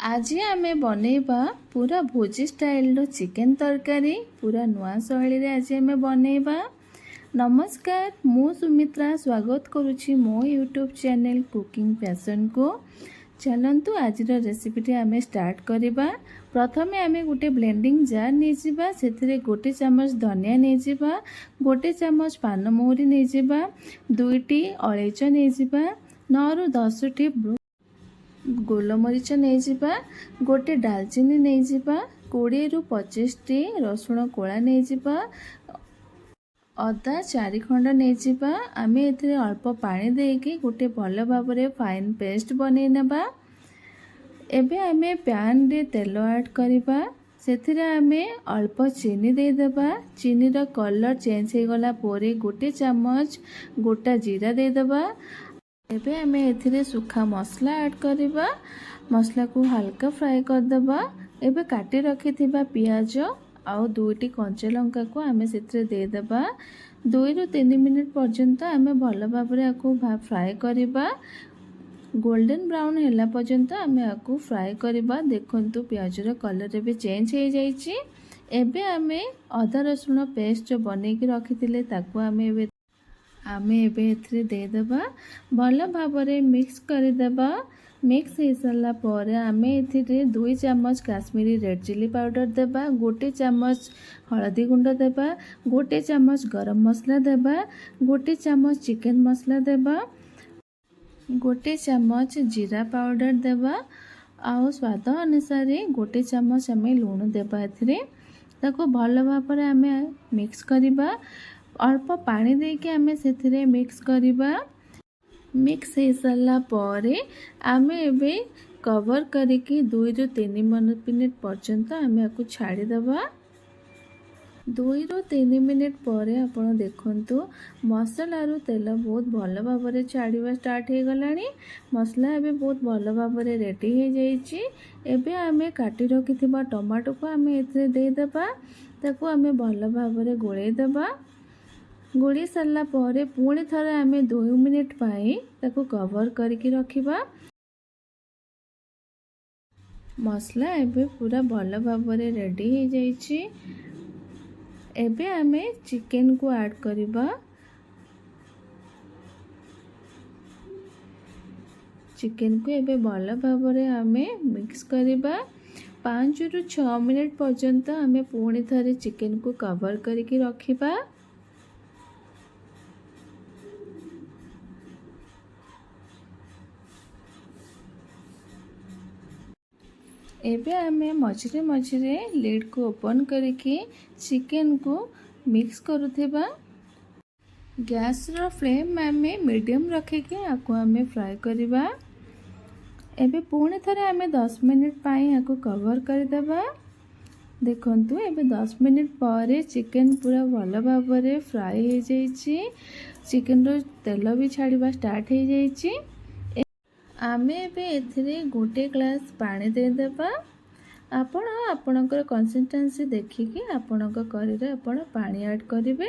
आज आमे बनैबा पूरा भोजी स्टाइल चिकेन तरकारी पूरा नुआ शैली रे आज आमे बनैबा। नमस्कार, मु सुमित्रा स्वागत करुछि मो यूट्यूब चैनल कुकिंग पैशन को। चलंतु आज रेसिपी आमे स्टार्ट करिबा। प्रथमे आमे गोटे ब्लेंडिंग जार नै जिबा, सेथिरे गोटे चम्मच धनिया नै जिबा, गोटे चम्मच पान मोहरी नै जिबा, दुईटी अलैच नै जिबा, 9 रु 10 टी गोलमरीच नहीं जिबा, गोटे डालचीनी नहीं जिबा, 20 रु 25 टी रसुण कोला नहीं जिबा, अदा 4 खंड नहीं जिबा। आमे एथिरे अल्प पानी देके गोटे भल भाबरे फाइन पेस्ट बनै नेबा। एबे आमे पैन रे तेल ऐड करिबा, सेथिरे आमे अल्प चीनी दे देबा। चीनी रो कलर चेंज हे गला पोरे गोटे चम्मच गोटा जीरा दे देबा। एबे आमे एथिरे सुखा मसला ऐड करिबा, मसला को हल्का फ्राई कर देबा। एबे काटी रखी थिबा पियाज आउ दुईटी कंचा लंका को आमे सेथिरे दे देबा। 2 रु 3 मिनिट पर्यंत आमे भल भाबरे आकु फ्राई करिबा। गोल्डन ब्राउन हैला पर्यंत आमे आकु फ्राई करिबा। देखंतु पियाज रो कलर एबे चेंज हे जाईची। एबे आमे अदा रसुण पेस्ट जो बनै के रखी थिले ताकु आमे एबे एथिरे दे देबा। भल भाबरे मिक्स कर देबा। मिक्स हो सारा पर आमे एथिरे 2 चम्मच काश्मीरी रेड चिली पाउडर देबा, गोटे चम्मच हल्दी गुंड देबा, गोटे चम्मच गरम मसला देबा, गोटे चम्मच चिकन मसला देबा, गोटे चम्मच जीरा पाउडर देबा, आउ स्वाद अनुसार गोटे चम्मच आमे लूण देबा। एथिरे ताको भल भाबरे आमे मिक्स करिबा। अल्प पानी देके आमे सेथिरे मिक्स करिबा। मिक्स हो सारा पर आमे एबे कवर करके 2 रु 3 मिनिट पर्यंत आमे आकु छाड़ी देबा। 2 रु 3 मिनिट पर आपण देखंतु मसला रु तेल बहुत भल भाबरे छाड़ीबा स्टार्ट हे गलानी। मसला एबे बहुत भल भाबरे रेडी हे जाईची। एबे आमे काटी रखिथिबा टमाटो को आमे एथिरे दे देबा। ताको आमे भल भाबरे गोळै देबा। गोली सारा पर पुणी थरे आमे 2 मिनिट पाई ताको कवर करके रखिबा। मसला एबे पूरा भल भाबरे रेडी हे जाईची। एबे आमे चिकन को ऐड करिबा। चिकन को एबे भल भाबरे आमे मिक्स करिबा। 5 रु 6 मिनिट पर्यंत आमे पुणी थरे चिकन को कवर करके रखिबा। एबे आमे मझिरे मझिरे लिड को ओपन करके चिकन को मिक्स करुथिबा। गैस रो फ्लेम आमे मीडियम रखिके आको आमे फ्राई करिबा। एबे पुणी थरे आमे 10 मिनिट पाई आको कवर कर देबा। देखंतु एबे 10 मिनिट पर चिकन पूरा भल भाबरे फ्राई हे जाईची। चिकन रो तेल भी छाड़ीबा स्टार्ट हे जाईची। आमे एबे एथिरे गोटे ग्लास पानी दे देबा। आपण आपणकर कंसिस्टेंसी देखिके आपणक करीरे आपण पानी ऐड करिवे।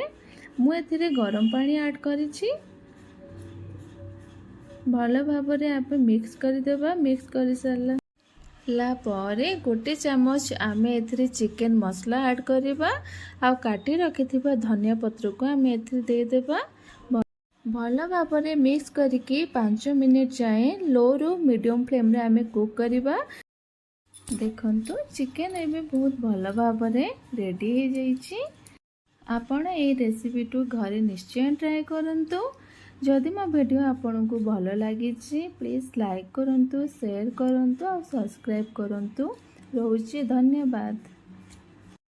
मु एथिरे गरम पानी ऐड करिछि। भल भाबरे आपे मिक्स कर देबा। मिक्स कर सारला परे गोटे चम्मच आमे एथिरे चिकन मसला ऐड करिबा। आ काटी रखिथिबा धनिया पत्र को आमे एथिरे दे देबा। भल भाबरे मिक्स करके 5 मिनिट जाए लो रु मीडियम फ्लेम रे आमे कुक करिबा। देखंतु चिकन एबे बहुत भल भाबरे रेडी हे जाईची। आपण ए रेसिपी टू घरे निश्चय ट्राई करंतु। जदि मो वीडियो आपन को भल लागिची प्लीज लाइक करंतु, शेयर करंतु और सब्सक्राइब करंतु। रोची धन्यवाद।